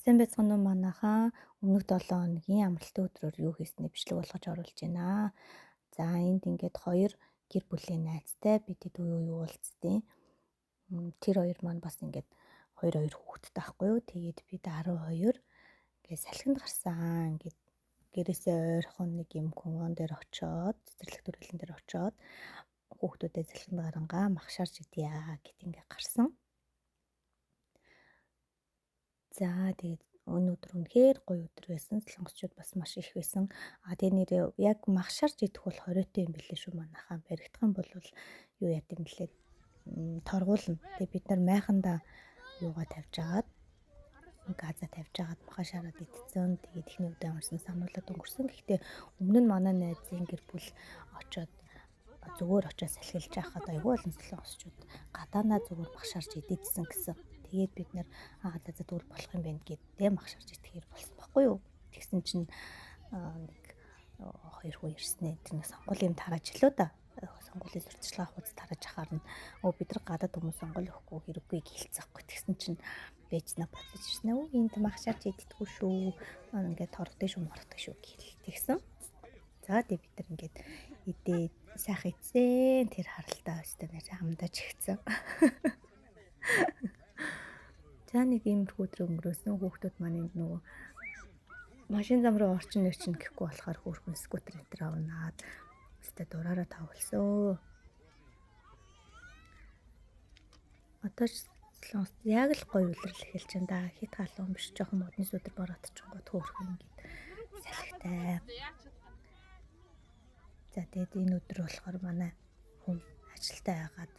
Сайн байцгаана уу манайхаа. Өмнөх 7 хоногийн амралтын өдрөөр юу хийснээ бичлэг болгож оруулж байна. За энд ингээд хоёр гэр бүлийн найзтай бидэд юу уулзтیں۔ Тэр хоёр маань бас ингээд хоёр хүүхэдтэй байхгүй юу. Тэгээд бид 12 ингээд салхинд гарсан. Ингээд гэрээсээ ойрхон нэг юм комон дээр очоод, цэцэрлэг төрөлн дээр очоод хүүхдүүдэд салхинд гарангаа махшаарч идье гэт ингээд гарсан. За тэгээд өнөөдөр үнэхээр гоё өдөр байсан. Солонгосчууд бас маш их байсан. Тэгээ нэрээ яг махшаарч идэх бол 20-т юм билээ шүү манайхаа. Баригдах юм бол юу яд юм блэ? Торгуулна. Тэгээ бид нар майхандаа юугаа тавьж агаад газа тавьж агаад махашаараад идсэн. Тэгээд ихний үдэ амарсан сануулаад өнгөрсөн. Гэхдээ өмнө нь манай найзын гэр бүл очоод зүгээр очоод салхилж байхад айгүй олон солонгосчууд гадаанаа зүгээр махшаарч идээдсэн гэсэн. Тэгээд бид нэр за тэгвэл болох юм байна гэдээ махшаарч идэхээр болсон байхгүй юу. Тэгсэн чинь нэг хоёр хүн ирснээ. Тэр нэг сонгуулийн юм тарааж илүү да. Сонгуулийн сурталчилгаа хуудас тарааж ахаар нь бид нар гадаад хүмүүс сонгол өгөхгүй хэрэггүй гэлцээхгүй. Тэгсэн чинь бэжнэ бодож ирсэн. Энд махшаарч иддэггүй шүү. Ингээд торгодог шүү, моргодог шүү тэгсэн. За тэг бид нар ингээд идээд сайхан идсэн. Тэр харалтаа өстэй нэр хамдаж игцэн. За нэг иймэрхүү өдөр өнгөрөөсөн. Хүүхдүүд маань энд нөгөө машин зам руу орчин нэрчин гэхгүй болохоор хөөрхөн скутер энэ төр авнаад өстэй дураараа тавуулсан. Одоо солонгост яг л гоё үлрэл эхэлж байна да. Хит халуун биш жоохон модны сүдэр бороод чонгод хөөрхөн ингээд салхитай. За тэгээд энэ өдөр болохоор манай хүн ажилдаа байгаад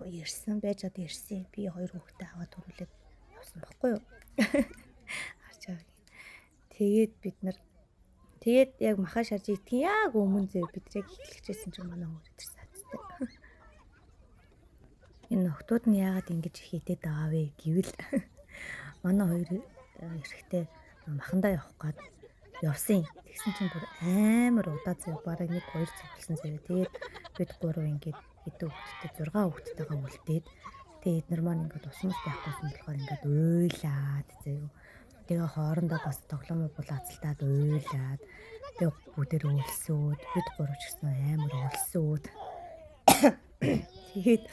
ирсэн байж одоо ирсэн. Би хоёр хүүхдээ аваад төрүүлээд явсан баггүй юу. Харж байгаа. Тэгээд бид нар яг махаа шарж идэх яг өмнө зөө бид яг эхлэхжсэн чинь манай хүн ирсэн цаастай. Энэ охтууд нь яагаад ингэж их идэт байгаа вэ гэвэл манай хоёр эрэхтэй махандаа явах гээд явсан. Тэгсэн чинь бүр амар удаа зөө бараг 1-2 цаг болсон зөө. Тэгээд бид гурав ингээд эдүү хүүхдтэй 6 хүүхдтэйгээ үлдээд тэгээд эднэр маань ингээд усмас байхгүйсэн болохоор ингээд уйлаад зөө. Тэгээ хоорондоо бас тоглоом булаацалтаад уйлаад тэгээ бүгдээр өлсөөд бид гурав ч гэсэн амар өлсөөд тэгээд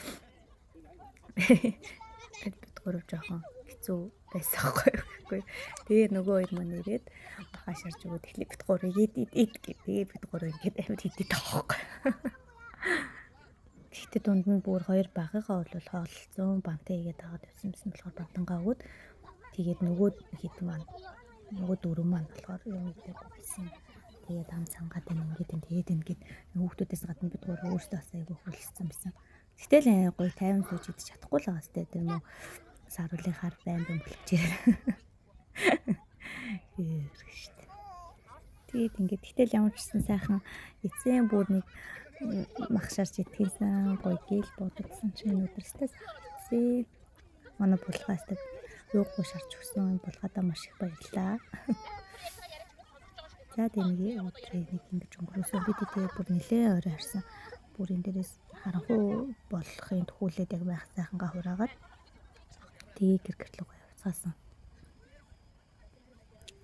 бид гурав жоохон хэцүү байсан байхгүй. Тэгээ нөгөө хоёр маань ирээд хашаарч өгөөд эхлээ бид гурав ид тэгээ бид гурав ингээд амьд идэт байгаа байхгүй. Гэхдээ дунд нь бүр хоёр багыгаа бол хоолцсон бантай игээд аваад явсан болохоор бантангаа өгөөд тэгээд нөгөө хэд маань нөгөө дөрөв маань болохоор юм идэг гэсэн. Тэгээд ам цангаад ингээд хүүхдүүдээс гадна бид гурав өөрсдөө бас айгүй хөлссөн байсан. Гэтэл гоё 50 сууж идэж чадахгүй л байгаа сте тийм үү. Саруулынхаар байн бөлөж ирээ. Тэгээд ингээд гэтэл ямар ч гэсэн сайхан эцэн бүр нэг махшаарч идэхсэн гоё гэл бодсон чинь өдрөөсөө сахарцээ. Манай булгаастай юугүй шарч өгсөн булгаадаа маш их баярлаа. За тийм өдрийг нэг ингэж өнгөрөөсөн. Бид тэгээд бүр нэлээ орой харсан. Бүр энэ дээрээс харанхуй болохын төхүүлээд яг байх сайхангаа хураагаад тэгээ гэрчлэг явцгаасан.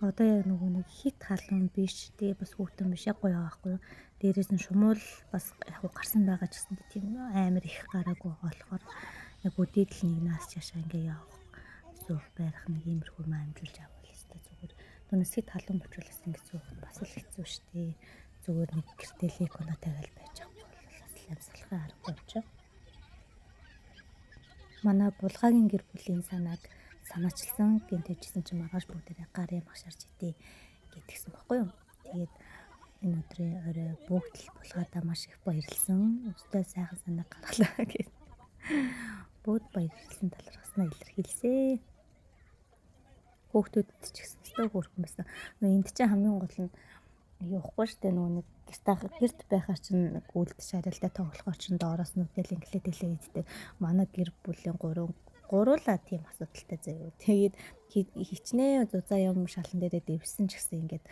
Одоо яг нөгөө нэг хит халуун биш тэгээ бас хүүтэн биш яг гоё байхгүй юу. Дээрээс нь шумуул бас яг гарсан байгаа ч гэсэн тийм амар их гараагүй болохоор яг өдөөд л нэг наас чашаа ингээ явах зүг барих нэг иймэрхүү амжилж авах хэвээр зүгээр. Түүнээс хит халуун болчихлоос ингээ зүг бас л хэцүү шттэ. Зүгээр нэг гэртээ леконо тавиал байж байгаа бол бас амсгалахын аргагүй болчих. Манай булгаагийн гэр бүлийн санааг санаачилсан гинтэжсэн чинь маргааш бүгдээ гарын махшаарч идэ гэдгсэн баггүй юу. Тэгээд энэ өдрийн орой бүгд л булгаадаа маш их баярлсан. Өстэй сайхан санаа гаргалаа гэд. Бүгд баярлсан талархснаа илэрхийлсэн. Хүүхдүүдэд ч гэсэн өстэй хөөрхөн байсан. Энд чинь хамгийн гол нь явахгүй штэ нөгөө нэг гэрт байхаар чинь гүйлт шарилтай тоглохоор чинь доороос нүдэл инглээ иддэг. Манай гэр бүлийн гуруулаа тийм асуудалтай заяа. Тэгээд хичнээн зузаан юм шалан дээрээ дэвсэн ч гэсэн ингээд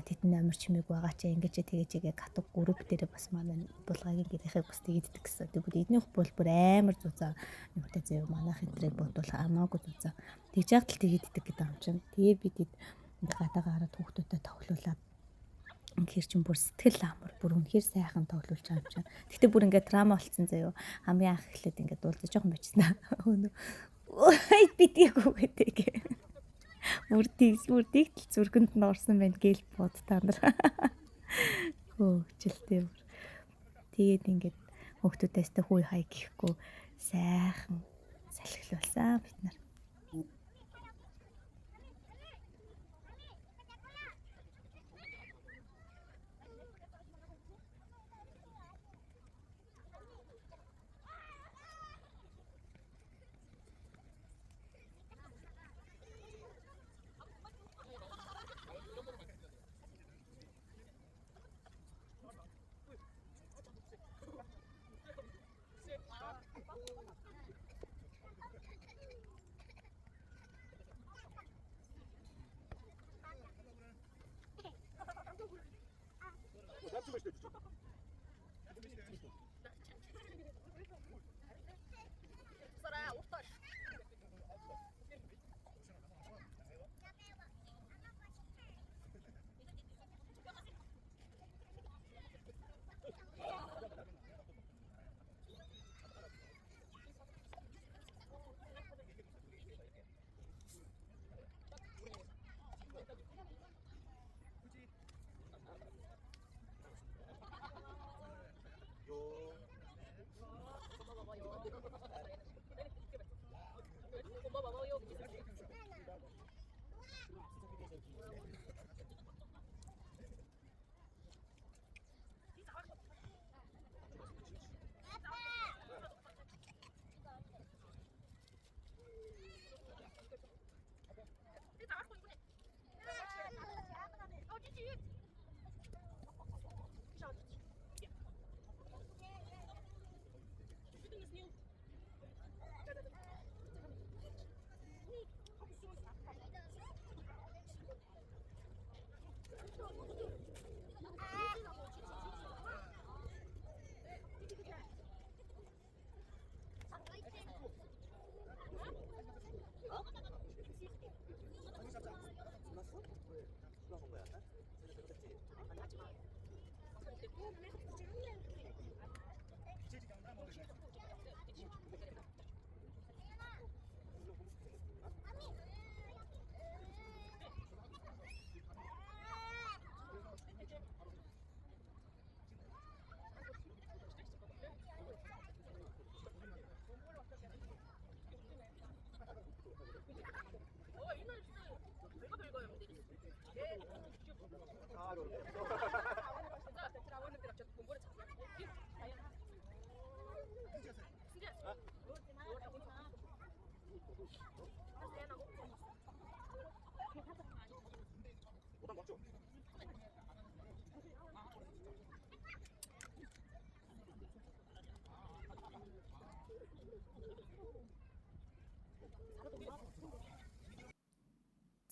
тэдний амар чимээг байгаа чи ингэж тэгээ катуг групп дээр бас манай булгагийн гэрийнхээ бас тэгддэг гэсэн. Тэгвэл эднийх бол бүр амар зузаан юмтай заяа манайх энтрийг бодвол амаагүй зузаан. Тэгж яхад л тэгддэг гэдэг юм чинь. Тэгээд бид ингээд гадаагаа хараад хүүхдүүдэд тоглуулаад үнэхээр чинь бүр сэтгэл амар бүр үнэхээр сайхан тоглуулж байгаа юм чинь. Тэгтээ бүр ингээд драма болцсон заяа. Хамгийн анх эхлээд ингээд дуулж жоохон бичсэн. Ой битгийгүү гэдэг. Үрдийгтэл зүрхэнд нь орсон байна гээл бод та нар. Хөөчлээ бүр. Тэгээд ингээд хүүхдүүдээс тэ хүй хай гэхгүй сайхан салхилуулсан бид нар.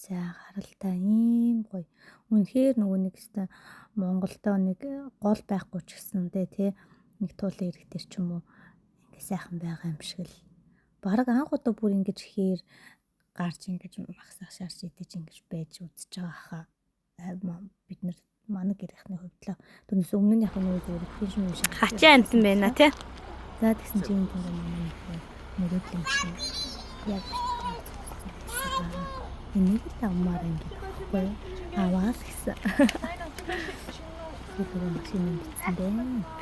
За харалтаа ийм гоё. Үнэхээр нөгөө нэг өстой Монголдоо нэг гол байхгүй ч гэсэндээ тий нэг туулын иргэдэр ч юм уу ингээ сайхан байгаа юм шиг л. Бараг анх удаа бүр ингэж хээр гарч ингэж махсах шаарч идэж ингэж байж үзэж байгаа хаа. Бид нар манай гэрийнхний хувьд л түүнээс өмнөнийх нь зүгээр их юм шиг хачаа амтан байна тий. За тэгсэн чинь тийм манай мөрөдлийн шиг яг энийг л аммаар ингээд байхгүй аваад гэсэн. Тэр машин бичсэн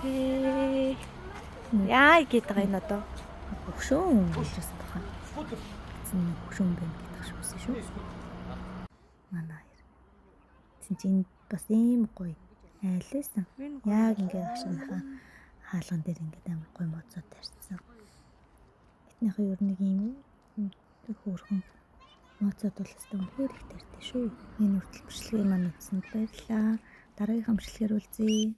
дээ. Яа гэдэг энэ одоо өгшөн гэсэн баха. Зин өгшөн байна гэдэг шүүсэн шүү. Манай хоёр. Цинчин бас ийм гоё айлсан. Яг ингээд агшныхаа хаалган дээр ингээд амар гоё моцоод тарьсан. Этнийхээ ер нь ийм хөөрхөн моцоод бол өстой үнэхээр их тарьтай шүү. Энэ хүртэл бичлэгээ маань үзсэнд баярлалаа. Дараагийн хамшилгээр үлзье.